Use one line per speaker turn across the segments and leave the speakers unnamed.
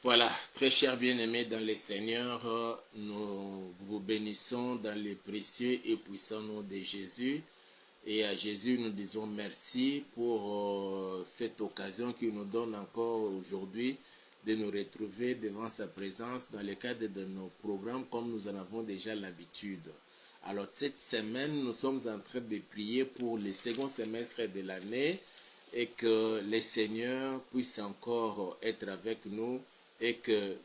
Voilà, très chers bien-aimés dans les Seigneurs, nous vous bénissons dans le précieux et puissant nom de Jésus. Et à Jésus, nous disons merci pour cette occasion qu'il nous donne encore aujourd'hui de nous retrouver devant sa présence dans le cadre de nos programmes comme nous en avons déjà l'habitude. Alors cette semaine, nous sommes en train de prier pour le second semestre de l'année et que les Seigneurs puissent encore être avec nous et que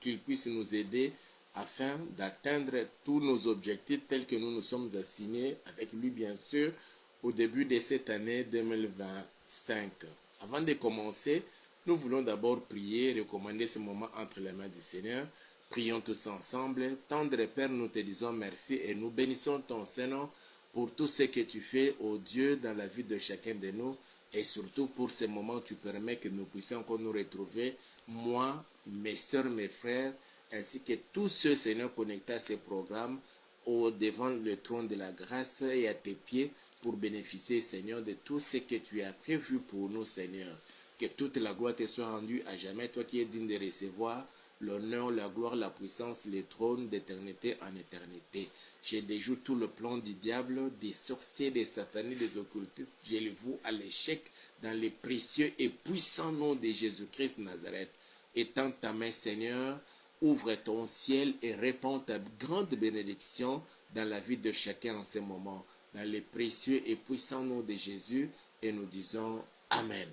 qu'il puisse nous aider afin d'atteindre tous nos objectifs tels que nous nous sommes assignés avec lui, bien sûr, au début de cette année 2025. Avant de commencer, nous voulons d'abord prier et recommander ce moment entre les mains du Seigneur. Prions tous ensemble. Tendre Père, nous te disons merci et nous bénissons ton Saint-Nom pour tout ce que tu fais, ô Dieu, dans la vie de chacun de nous et surtout pour ces moments où tu permets que nous puissions encore nous retrouver, moi, mes soeurs, mes frères, ainsi que tous ceux, Seigneur, connectés à ces programmes devant le trône de la grâce et à tes pieds pour bénéficier, Seigneur, de tout ce que tu as prévu pour nous, Seigneur. Que toute la gloire te soit rendue à jamais, toi qui es digne de recevoir l'honneur, la gloire, la puissance, les trônes d'éternité en éternité. Je déjoue tout le plan du diable, des sorciers, des satanistes, des occultistes. Je les voue à l'échec dans le précieux et puissant nom de Jésus-Christ Nazareth. Étends ta main, Seigneur, ouvre ton ciel et répands ta grande bénédiction dans la vie de chacun en ce moment. Dans le précieux et puissant nom de Jésus, et nous disons Amen.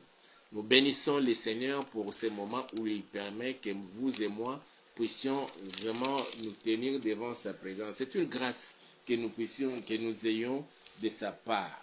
Nous bénissons le Seigneur pour ce moment où il permet que vous et moi puissions vraiment nous tenir devant sa présence. C'est une grâce que nous ayons de sa part.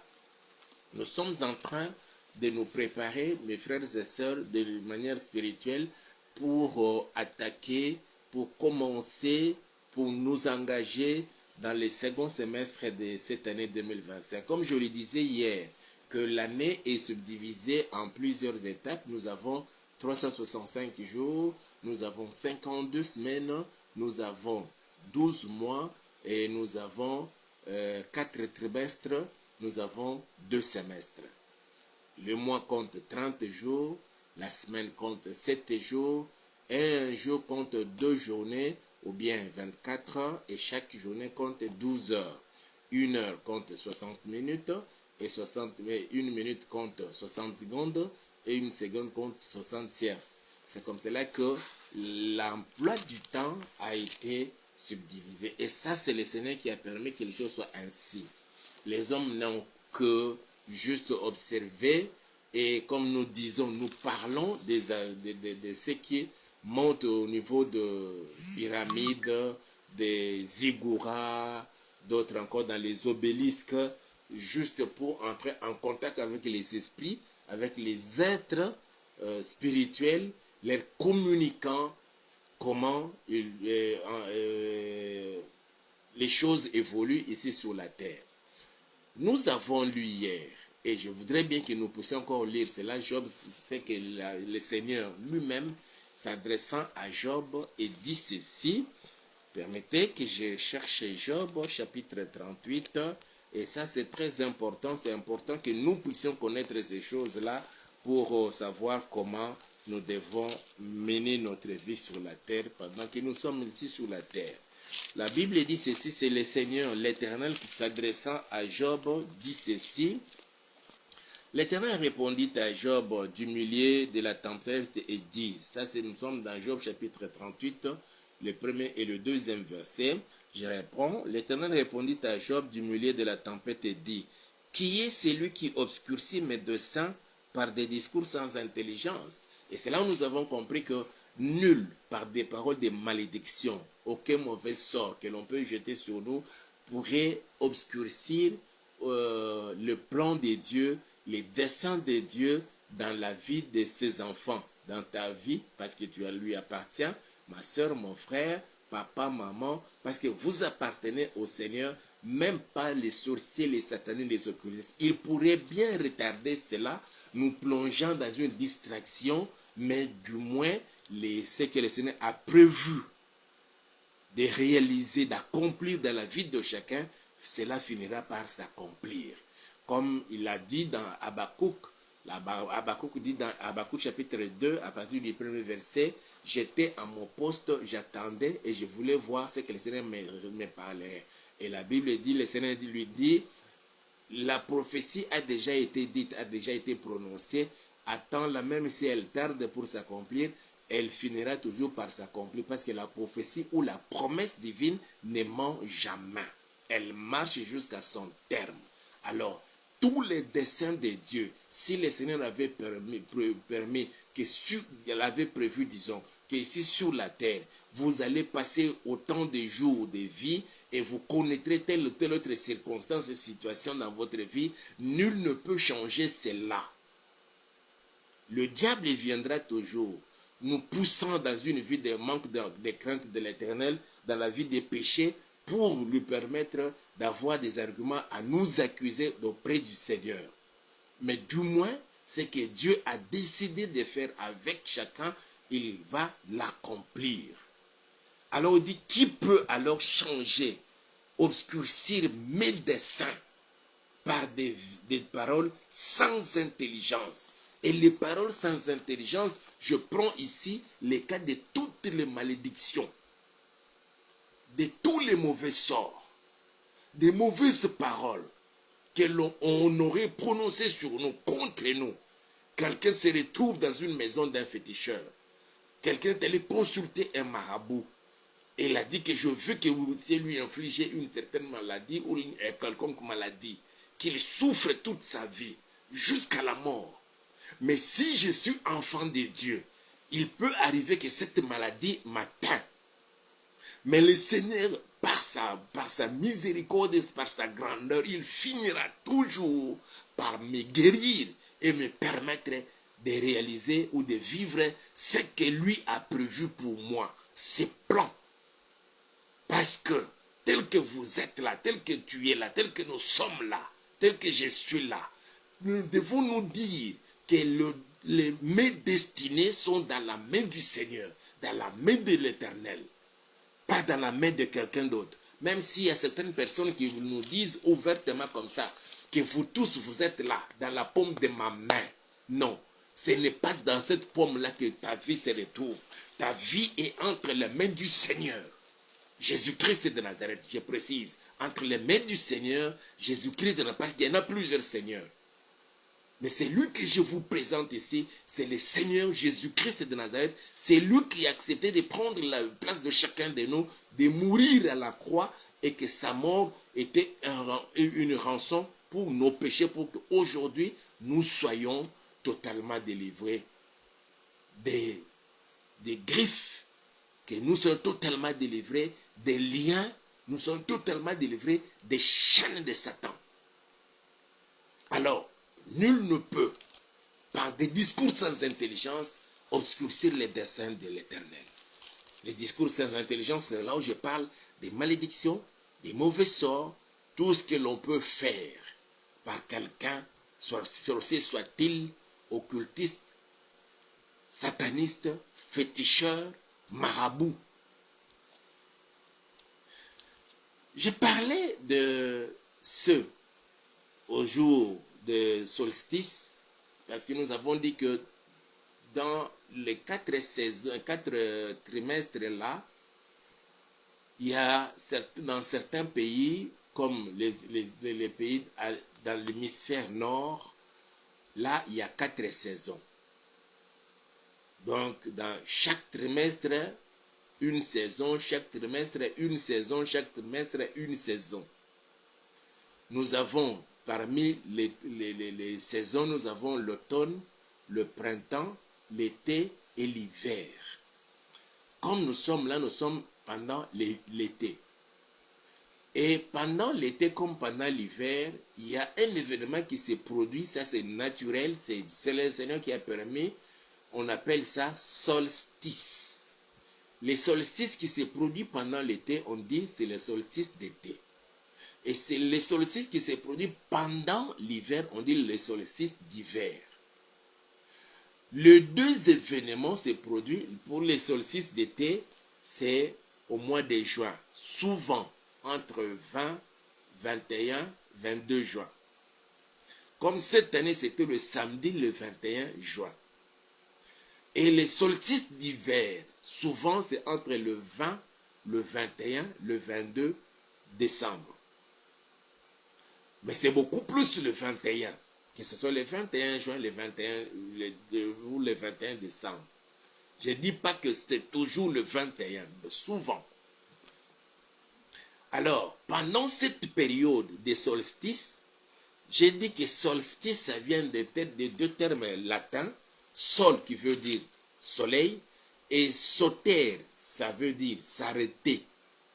Nous sommes en train de nous préparer, mes frères et sœurs, de manière spirituelle pour attaquer, pour commencer, pour nous engager dans le second semestre de cette année 2025. Comme je le disais hier, que l'année est subdivisée en plusieurs étapes. Nous avons 365 jours, nous avons 52 semaines, nous avons 12 mois et nous avons 4 trimestres, nous avons 2 semestres. Le mois compte 30 jours, la semaine compte 7 jours, et un jour compte 2 journées ou bien 24 heures et chaque journée compte 12 heures. Une heure compte 60 minutes et 1 minute compte 60 secondes et une seconde compte 60 tierces. C'est comme cela que l'emploi du temps a été subdivisé. Et ça, c'est le Seigneur qui a permis que les choses soient ainsi. Les hommes n'ont que juste observer et comme nous disons, nous parlons de ce qui monte au niveau de pyramides, des ziggourats, d'autres encore dans les obélisques, juste pour entrer en contact avec les esprits, avec les êtres spirituels, les communiquant comment les choses évoluent ici sur la terre. Nous avons lu hier, et je voudrais bien que nous puissions encore lire cela. Job, c'est que le Seigneur lui-même, s'adressant à Job, et dit ceci. Permettez que je cherche Job, chapitre 38, et ça c'est très important. C'est important que nous puissions connaître ces choses-là pour savoir comment nous devons mener notre vie sur la terre pendant que nous sommes ici sur la terre. La Bible dit ceci, c'est le Seigneur, l'Éternel, qui s'adressant à Job, dit ceci. L'Éternel répondit à Job du milieu de la tempête et dit, ça c'est nous sommes dans Job chapitre 38, le premier et le deuxième verset. Je réponds, l'Éternel répondit à Job du milieu de la tempête et dit, qui est celui qui obscurcit mes desseins par des discours sans intelligence? Et c'est là où nous avons compris que nul, par des paroles de malédiction, aucun mauvais sort que l'on peut jeter sur nous pourrait obscurcir le plan de Dieu, les desseins de Dieu dans la vie de ses enfants, dans ta vie, parce que tu lui appartiens, ma soeur, mon frère, papa, maman, parce que vous appartenez au Seigneur, même pas les sorciers, les satanistes, les occultistes. Ils pourraient bien retarder cela, nous plongeant dans une distraction, mais du moins, ce que le Seigneur a prévu de réaliser, d'accomplir dans la vie de chacun, cela finira par s'accomplir. Comme il a dit dans Habakkuk, Habakkuk dit dans Habakkuk chapitre 2, à partir du premier verset, j'étais à mon poste, j'attendais et je voulais voir ce que le Seigneur me parlait. Et la Bible dit, le Seigneur lui dit, la prophétie a déjà été dite, a déjà été prononcée, attends-la, même si elle tarde pour s'accomplir, elle finira toujours par s'accomplir parce que la prophétie ou la promesse divine ne ment jamais. Elle marche jusqu'à son terme. Alors, tous les desseins de Dieu, si le Seigneur avait permis que il avait prévu, disons, qu'ici sur la terre, vous allez passer autant de jours de vie et vous connaîtrez telle ou telle autre circonstance et situation dans votre vie, nul ne peut changer cela. Le diable viendra toujours nous poussant dans une vie de manque de crainte de l'Éternel, dans la vie des péchés, pour lui permettre d'avoir des arguments à nous accuser auprès du Seigneur. Mais du moins, ce que Dieu a décidé de faire avec chacun, il va l'accomplir. Alors il dit, qui peut alors changer, obscurcir mes desseins par des paroles sans intelligence? Et les paroles sans intelligence, je prends ici les cas de toutes les malédictions, de tous les mauvais sorts, des mauvaises paroles que l'on aurait prononcées sur nous, contre nous. Quelqu'un se retrouve dans une maison d'un féticheur. Quelqu'un est allé consulter un marabout. Et il a dit que je veux que vous puissiez lui infliger une certaine maladie ou une quelconque maladie, qu'il souffre toute sa vie, jusqu'à la mort. Mais si je suis enfant de Dieu, il peut arriver que cette maladie m'atteint. Mais le Seigneur, par sa miséricorde, par sa grandeur, il finira toujours par me guérir et me permettre de réaliser ou de vivre ce que lui a prévu pour moi, ses plans. Parce que tel que vous êtes là, tel que tu es là, tel que nous sommes là, tel que je suis là, nous devons nous dire que mes destinées sont dans la main du Seigneur, dans la main de l'Éternel, pas dans la main de quelqu'un d'autre. Même s'il y a certaines personnes qui nous disent ouvertement comme ça, que vous tous vous êtes là, dans la paume de ma main. Non, ce n'est pas dans cette paume-là que ta vie se retrouve. Ta vie est entre les mains du Seigneur. Jésus-Christ de Nazareth, je précise, entre les mains du Seigneur, Jésus-Christ de Nazareth, parce qu'il y en a plusieurs seigneurs. Mais c'est lui que je vous présente ici, c'est le Seigneur Jésus-Christ de Nazareth. C'est lui qui a accepté de prendre la place de chacun de nous, de mourir à la croix, et que sa mort était une rançon pour nos péchés, pour qu'aujourd'hui nous soyons totalement délivrés des griffes, que nous soyons totalement délivrés des liens, nous sommes totalement délivrés des chaînes de Satan. Alors, nul ne peut, par des discours sans intelligence, obscurcir les desseins de l'Éternel. Les discours sans intelligence, c'est là où je parle des malédictions, des mauvais sorts, tout ce que l'on peut faire par quelqu'un, sorcier soit-il, occultiste, sataniste, féticheur, marabout. Je parlais de ceux au jour de solstice, parce que nous avons dit que dans les 4 trimestres là, il y a dans certains pays, comme les pays dans l'hémisphère nord, là il y a 4 saisons. Donc dans chaque trimestre, une saison, chaque trimestre, une saison, chaque trimestre, une saison. Nous avons, parmi les saisons, nous avons l'automne, le printemps, l'été et l'hiver. Comme nous sommes là, nous sommes pendant l'été. Et pendant l'été comme pendant l'hiver, il y a un événement qui se produit, ça c'est naturel, c'est le Seigneur qui a permis, on appelle ça solstice. Les solstices qui se produisent pendant l'été, on dit c'est le solstice d'été. Et c'est les solstices qui se produisent pendant l'hiver, on dit les solstices d'hiver. Les deux événements se produisent pour les solstices d'été, c'est au mois de juin, souvent entre 20, 21, 22 juin. Comme cette année, c'était le samedi le 21 juin. Et les solstices d'hiver, souvent, c'est entre le 20, le 21, le 22 décembre. Mais c'est beaucoup plus le 21, que ce soit le 21 juin, le 21 ou le 21 décembre. Je ne dis pas que c'était toujours le 21, mais souvent. Alors, pendant cette période des solstices, j'ai dit que solstice, ça vient de deux termes latins, sol qui veut dire soleil, et soter, ça veut dire s'arrêter.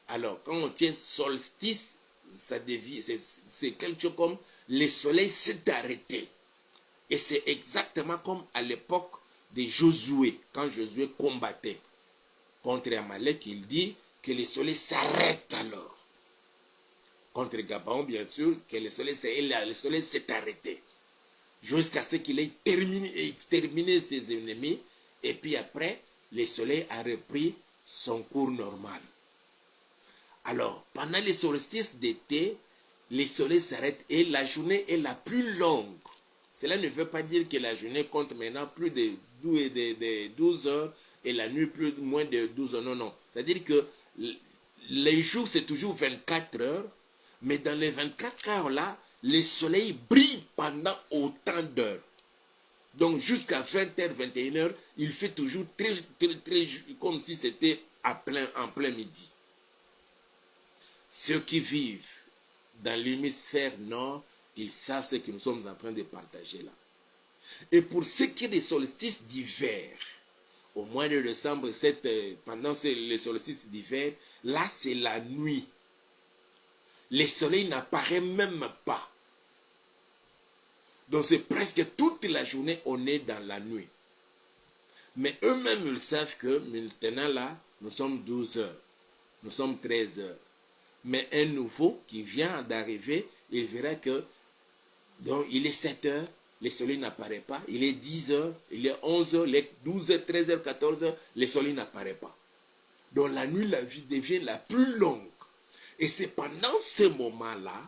Alors, quand on tient solstice, c'est quelque chose comme le soleil s'est arrêté. Et c'est exactement comme à l'époque de Josué, quand Josué combattait contre Amalek, il dit que le soleil s'arrête alors. Contre Gabaon, bien sûr, que le soleil s'est arrêté. Jusqu'à ce qu'il ait exterminé ses ennemis. Et puis après, le soleil a repris son cours normal. Alors, pendant les solstices d'été, le soleil s'arrête et la journée est la plus longue. Cela ne veut pas dire que la journée compte maintenant plus de 12 heures et la nuit moins de 12 heures. Non, non. C'est-à-dire que les jours, c'est toujours 24 heures. Mais dans les 24 heures-là, le soleil brille pendant autant d'heures. Donc jusqu'à 20h, 21h, il fait toujours très, comme si c'était en plein midi. Ceux qui vivent dans l'hémisphère nord, ils savent ce que nous sommes en train de partager là. Et pour ce qui est des solstices d'hiver, au mois de décembre, pendant les solstices d'hiver, là c'est la nuit. Le soleil n'apparaît même pas. Donc c'est presque toute la journée, on est dans la nuit. Mais eux-mêmes, ils savent que maintenant là, nous sommes 12 heures. Nous sommes 13 heures. Mais un nouveau qui vient d'arriver, il verra que donc, il est 7 heures, le soleil n'apparaît pas. Il est 10 heures, il est 11 heures, il est 12 heures, 13 heures, 14 heures, le soleil n'apparaît pas. Donc la nuit, la vie devient la plus longue. Et c'est pendant ce moment-là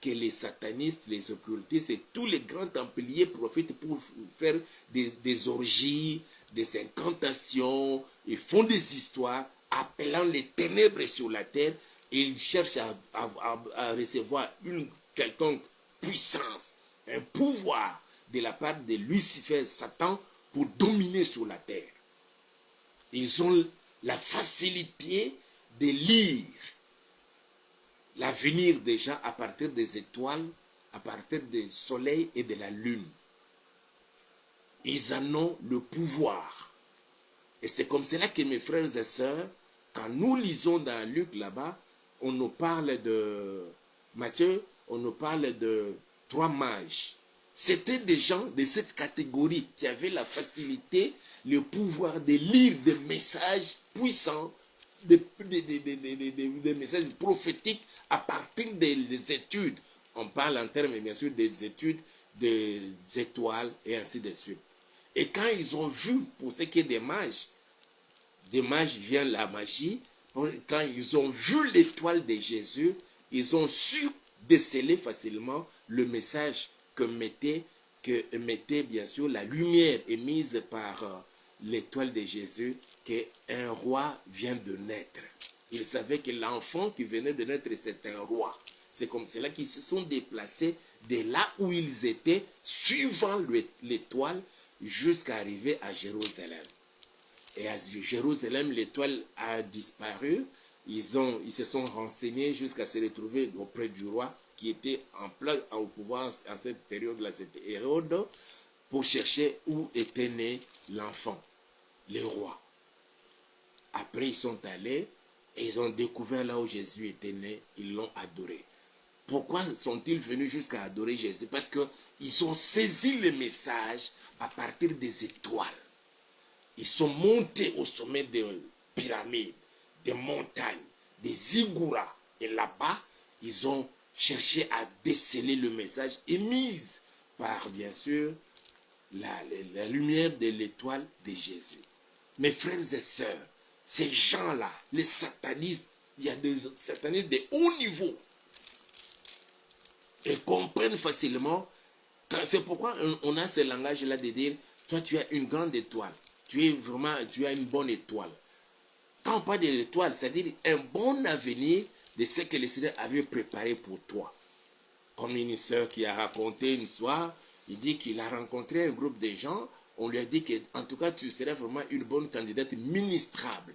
que les satanistes, les occultistes et tous les grands templiers profitent pour faire des orgies, des incantations, ils font des histoires appelant les ténèbres sur la terre et ils cherchent à recevoir une quelconque puissance, un pouvoir de la part de Lucifer, Satan, pour dominer sur la terre. Ils ont la facilité de lire l'avenir déjà à partir des étoiles, à partir du soleil et de la lune. Ils en ont le pouvoir. Et c'est comme cela que mes frères et sœurs, quand nous lisons dans Luc là-bas, on nous parle de Matthieu, on nous parle de 3 mages. C'était des gens de cette catégorie qui avaient la facilité, le pouvoir de lire des messages puissants, des messages prophétiques à partir des études. On parle en termes, bien sûr, des études des étoiles et ainsi de suite. Et quand ils ont vu, pour ce qui est des mages vient la magie, quand ils ont vu l'étoile de Jésus, ils ont su déceler facilement le message que mettait bien sûr la lumière émise par l'étoile de Jésus, qu'un roi vient de naître. Ils savaient que l'enfant qui venait de naître, c'est un roi. C'est comme cela qu'ils se sont déplacés de là où ils étaient, suivant l'étoile, jusqu'à arriver à Jérusalem. Et à Jérusalem, l'étoile a disparu. Ils se sont renseignés jusqu'à se retrouver auprès du roi qui était en place au pouvoir à cette période-là, c'était Hérode, pour chercher où était né l'enfant, le roi. Après, ils sont allés et ils ont découvert là où Jésus était né, ils l'ont adoré. Pourquoi sont-ils venus jusqu'à adorer Jésus? Parce qu'ils ont saisi le message à partir des étoiles. Ils sont montés au sommet des pyramides, des montagnes, des ziggourats. Et là-bas, ils ont cherché à déceler le message émis par, bien sûr, la lumière de l'étoile de Jésus. Mes frères et sœurs, ces gens-là, les satanistes, il y a des satanistes de haut niveau. Ils comprennent facilement C'est pourquoi on a ce langage-là de dire, toi tu as une grande étoile, tu as une bonne étoile. Quand on parle de l'étoile, c'est-à-dire un bon avenir de ce que le Seigneur avait préparé pour toi. Comme une sœur qui a raconté une histoire, il dit qu'il a rencontré un groupe de gens, on lui a dit qu'en tout cas tu serais vraiment une bonne candidate ministrable.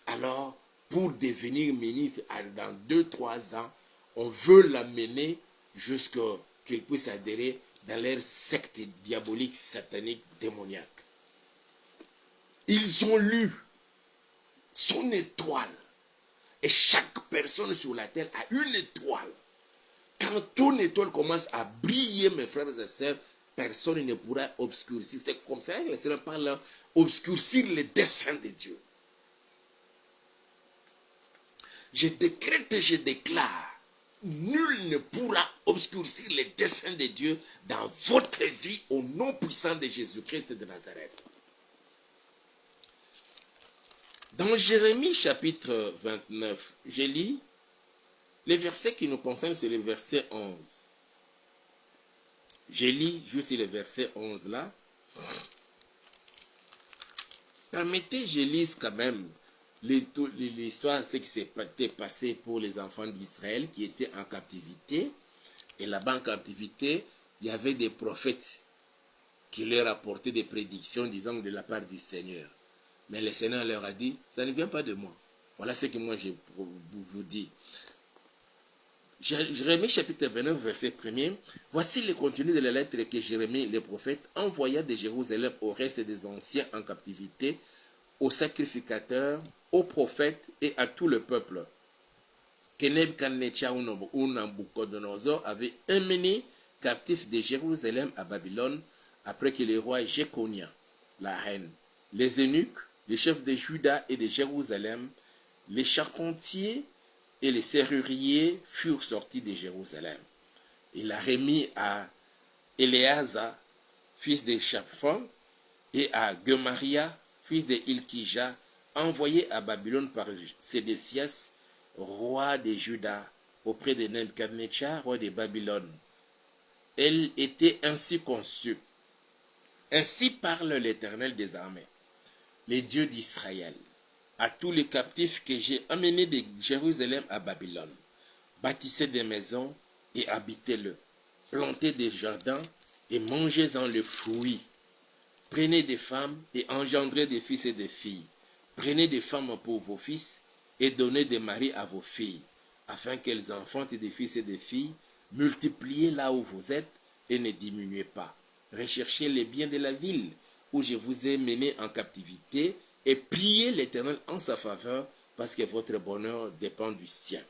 Alors, pour devenir ministre dans 2-3 ans, on veut l'amener jusqu'à qu'il puisse adhérer dans leur secte diabolique, satanique, démoniaque. Ils ont lu son étoile. Et chaque personne sur la terre a une étoile. Quand ton étoile commence à briller, mes frères et sœurs, personne ne pourra obscurcir. C'est comme ça que le Seigneur parle, obscurcir les desseins de Dieu. Je décrète et je déclare, nul ne pourra obscurcir les desseins de Dieu dans votre vie au nom puissant de Jésus-Christ de Nazareth. Dans Jérémie chapitre 29, je lis, les versets qui nous concernent, c'est le verset 11. Je lis juste le verset 11 là. Permettez, je lise quand même l'histoire, ce qui s'est passé pour les enfants d'Israël qui étaient en captivité. Et là-bas en captivité, il y avait des prophètes qui leur apportaient des prédictions, disons, de la part du Seigneur. Mais le Seigneur leur a dit, ça ne vient pas de moi. Voilà ce que moi je vous dis. Jérémie chapitre 29, verset 1er. Voici le contenu de la lettre que Jérémie, le prophète, envoya de Jérusalem au reste des anciens en captivité, aux sacrificateurs, aux prophètes et à tout le peuple. Que Nebuchadnezzar ou Nabucodonosor avait emmené captif de Jérusalem à Babylone après que le roi Jéconia, la reine, les eunuques, les chefs de Juda et de Jérusalem, les charpentiers et les serruriers furent sortis de Jérusalem. Il a remis à Éléazar, fils de Shaphan, et à Gemaria, fils de Ilkija, envoyés à Babylone par Sédécias, roi de Juda, auprès de Nebuchadnezzar, roi de Babylone. Elle était ainsi conçue. Ainsi parle l'Éternel des armées, les dieux d'Israël, à tous les captifs que j'ai amenés de Jérusalem à Babylone. Bâtissez des maisons et habitez-le. Plantez des jardins et mangez-en le fruit. Prenez des femmes et engendrez des fils et des filles. Prenez des femmes pour vos fils et donnez des maris à vos filles, afin qu'elles enfantent des fils et des filles. Multipliez là où vous êtes et ne diminuez pas. Recherchez les biens de la ville où je vous ai mené en captivité et priez l'Éternel en sa faveur, parce que votre bonheur dépend du sien.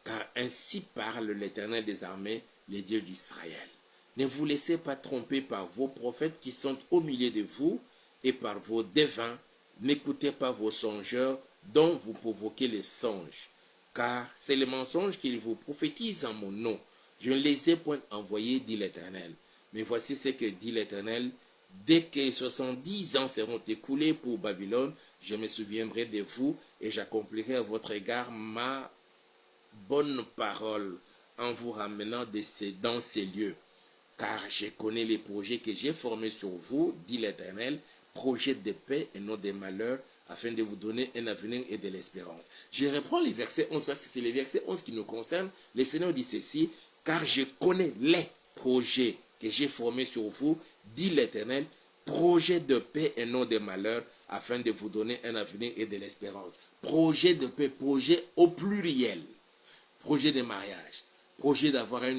Car ainsi parle l'Éternel des armées, les dieux d'Israël. Ne vous laissez pas tromper par vos prophètes qui sont au milieu de vous et par vos devins. N'écoutez pas vos songeurs dont vous provoquez les songes, car c'est le mensonge qu'ils vous prophétisent en mon nom. Je ne les ai point envoyés, dit l'Éternel. Mais voici ce que dit l'Éternel. Dès que 70 ans seront écoulés pour Babylone, je me souviendrai de vous et j'accomplirai à votre égard ma bonne parole en vous ramenant dans ces lieux. Car je connais les projets que j'ai formés sur vous, dit l'Éternel, projets de paix et non de malheur, afin de vous donner un avenir et de l'espérance. Je reprends les versets 11 parce que c'est les versets 11 qui nous concernent. Le Seigneur dit ceci, car je connais les projets que j'ai formés sur vous, dit l'Éternel, projet de paix et non de malheur, afin de vous donner un avenir et de l'espérance. Projet de paix, projet au pluriel, projet de mariage, projet d'avoir un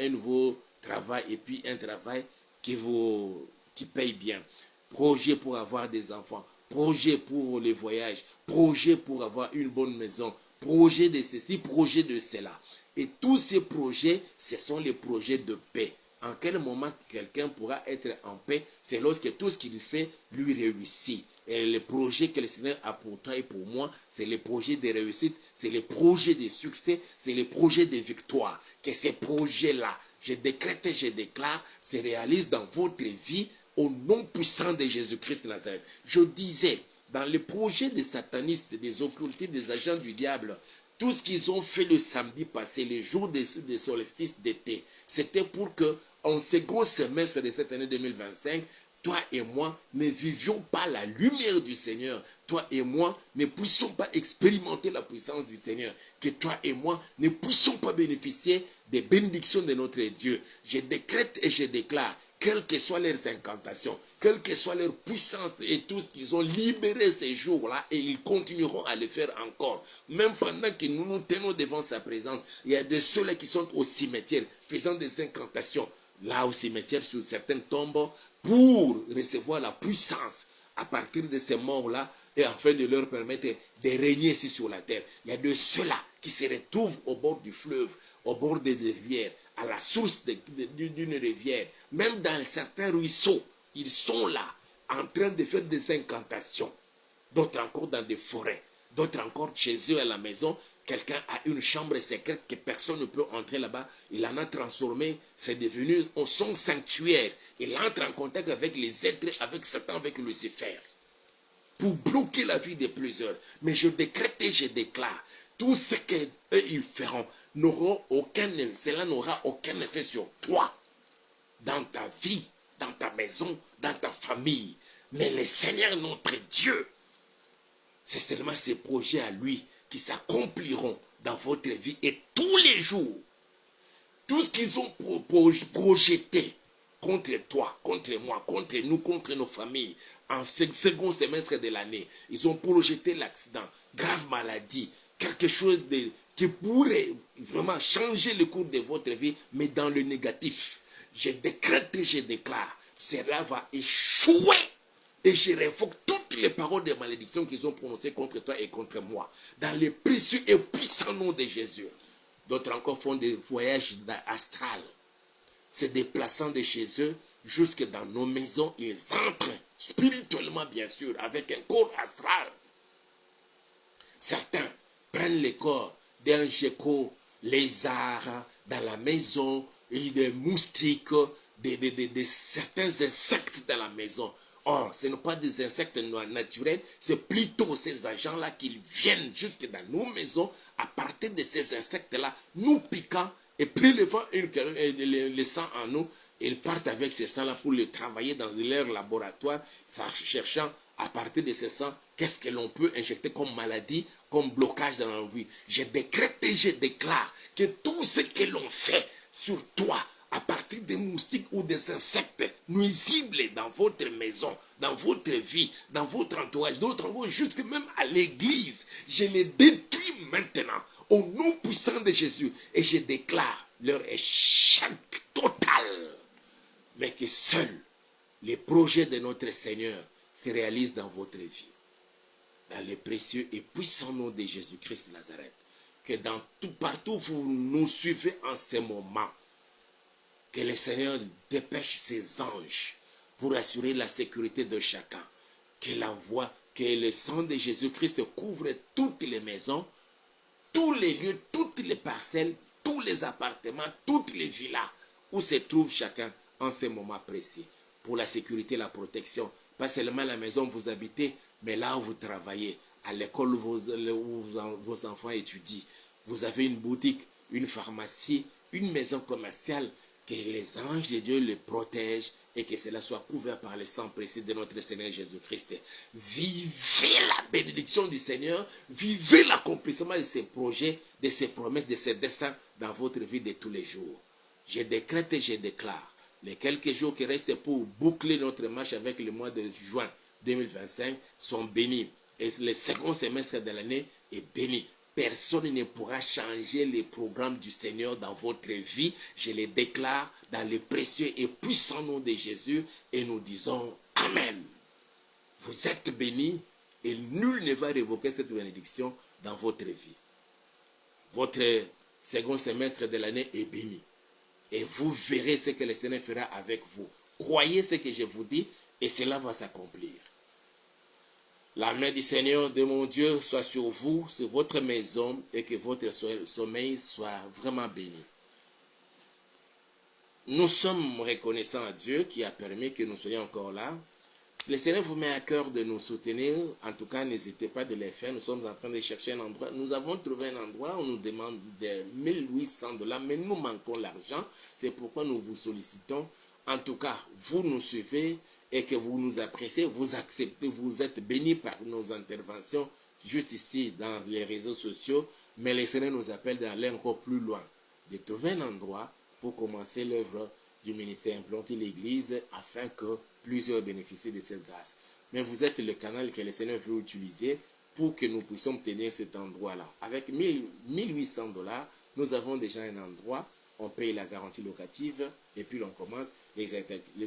nouveau travail et puis un travail qui paye bien, projet pour avoir des enfants, projet pour les voyages, projet pour avoir une bonne maison, projet de ceci, projet de cela. Et tous ces projets, ce sont les projets de paix. En quel moment quelqu'un pourra être en paix? C'est lorsque tout ce qu'il fait lui réussit. Et le projet que le Seigneur a pour toi et pour moi, c'est le projet de réussite, c'est le projet de succès, c'est le projet de victoire. Que ces projets-là, je décrète et je déclare, se réalisent dans votre vie au nom puissant de Jésus-Christ de Nazareth. Je disais, dans le projet des satanistes, des occultés, des agents du diable, Tout ce qu'ils ont fait le samedi passé, les jours des solstices d'été, c'était pour que, en second semestre de cette année 2025, toi et moi ne vivions pas la lumière du Seigneur. Toi et moi ne puissions pas expérimenter la puissance du Seigneur. Que toi et moi ne puissions pas bénéficier des bénédictions de notre Dieu. Je décrète et je déclare, quelles que soient leurs incantations, quelle que soit leur puissance et tout ce qu'ils ont libéré ces jours-là, et ils continueront à le faire encore. Même pendant que nous nous tenons devant sa présence, il y a des ceux-là qui sont au cimetière, faisant des incantations, là au cimetière, sur certaines tombes, pour recevoir la puissance à partir de ces morts-là, et afin de leur permettre de régner ici sur la terre. Il y a de ceux-là qui se retrouvent au bord du fleuve, au bord des rivières, à la source d'une rivière, même dans certains ruisseaux, ils sont là, en train de faire des incantations. D'autres encore dans des forêts, d'autres encore chez eux à la maison. Quelqu'un a une chambre secrète que personne ne peut entrer là-bas. Il en a transformé, c'est devenu son sanctuaire. Il entre en contact avec les êtres, avec Satan, avec Lucifer, pour bloquer la vie de plusieurs. Mais je décrète et je déclare, tout ce qu'eux ils feront cela n'aura aucun effet sur toi, dans ta vie, dans ta maison, dans ta famille. Mais le Seigneur notre Dieu, c'est seulement ses projets à lui qui s'accompliront dans votre vie, et tous les jours, tout ce qu'ils ont projeté contre toi, contre moi, contre nous, contre nos familles, en second semestre de l'année, ils ont projeté l'accident, grave maladie, quelque chose qui pourrait vraiment changer le cours de votre vie, mais dans le négatif. Je décrète et je déclare, cela va échouer. Et je révoque toutes les paroles de malédiction qu'ils ont prononcées contre toi et contre moi, dans le précieux et puissant nom de Jésus. D'autres encore font des voyages astrales, se déplaçant de chez eux jusque dans nos maisons. Ils entrent spirituellement, bien sûr, avec un corps astral. Certains prennent le corps d'un gecko, lézard dans la maison, et des moustiques, de certains insectes dans la maison. Or, ce ne sont pas des insectes naturels, c'est plutôt ces agents-là qui viennent jusque dans nos maisons à partir de ces insectes-là, nous piquant et prélevant le sang en nous. Ils partent avec ces sangs-là pour les travailler dans leur laboratoire, cherchant à partir de ces sangs qu'est-ce que l'on peut injecter comme maladie, comme blocage dans la vie. Je décrète et je déclare que tout ce que l'on fait sur toi, à partir des moustiques ou des insectes nuisibles dans votre maison, dans votre vie, dans votre entourage, d'autres encore, jusque même à l'église, je les détruis maintenant au nom puissant de Jésus, et je déclare leur échec total. Mais que seuls les projets de notre Seigneur se réalisent dans votre vie, dans le précieux et puissant nom de Jésus-Christ de Nazareth. Que dans partout où vous nous suivez en ce moment, que le Seigneur dépêche ses anges pour assurer la sécurité de chacun. Que le sang de Jésus-Christ couvre toutes les maisons, tous les lieux, toutes les parcelles, tous les appartements, toutes les villas où se trouve chacun en ce moment précis. Pour la sécurité, la protection. Pas seulement la maison où vous habitez, mais là où vous travaillez, à l'école où vos enfants étudient. Vous avez une boutique, une pharmacie, une maison commerciale. Que les anges de Dieu les protègent et que cela soit couvert par le sang précieux de notre Seigneur Jésus-Christ. Vivez la bénédiction du Seigneur, vivez l'accomplissement de ses projets, de ses promesses, de ses desseins dans votre vie de tous les jours. Je décrète et je déclare, les quelques jours qui restent pour boucler notre marche avec le mois de juin 2025 sont bénis. Et le second semestre de l'année est béni. Personne ne pourra changer les programmes du Seigneur dans votre vie. Je les déclare dans le précieux et puissant nom de Jésus et nous disons Amen. Vous êtes bénis et nul ne va révoquer cette bénédiction dans votre vie. Votre second semestre de l'année est béni. Et vous verrez ce que le Seigneur fera avec vous. Croyez ce que je vous dis et cela va s'accomplir. La main du Seigneur, de mon Dieu, soit sur vous, sur votre maison, et que votre sommeil soit vraiment béni. Nous sommes reconnaissants à Dieu qui a permis que nous soyons encore là. Le Seigneur vous met à cœur de nous soutenir. En tout cas, n'hésitez pas de les faire. Nous sommes en train de chercher un endroit. Nous avons trouvé un endroit. On nous demande de 1 800 $, mais nous manquons l'argent. C'est pourquoi nous vous sollicitons. En tout cas, vous nous suivez et que vous nous appréciez, vous acceptez, vous êtes bénis par nos interventions juste ici dans les réseaux sociaux. Mais le Seigneur nous appelle d'aller encore plus loin, de trouver un endroit pour commencer l'œuvre du ministère, implanter l'Église afin que plusieurs bénéficient de cette grâce. Mais vous êtes le canal que le Seigneur veut utiliser pour que nous puissions obtenir cet endroit-là. Avec 1800 $, nous avons déjà un endroit, on paye la garantie locative et puis on commence les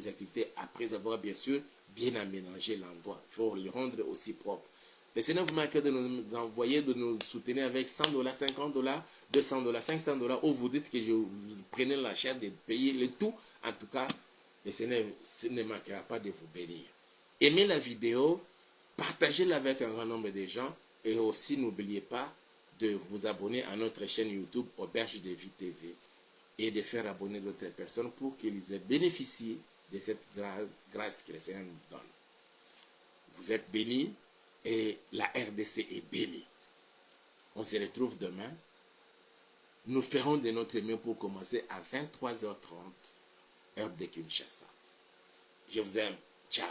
activités après avoir bien sûr bien aménagé l'endroit. Il faut le rendre aussi propre. Le Seigneur vous marque de nous envoyer, de nous soutenir avec 100 $, 50 $, 200 $, 500 $, ou vous dites que je vous prenez la chair de payer le tout. En tout cas, le Seigneur ne manquera pas de vous bénir. Aimez la vidéo, partagez-la avec un grand nombre de gens et aussi n'oubliez pas de vous abonner à notre chaîne YouTube Auberge de Vie TV et de faire abonner d'autres personnes pour qu'ils aient bénéficié de cette grâce que le Seigneur nous donne. Vous êtes bénis et la RDC est bénie. On se retrouve demain. Nous ferons de notre mieux pour commencer à 23h30, heure de Kinshasa. Je vous aime. Ciao.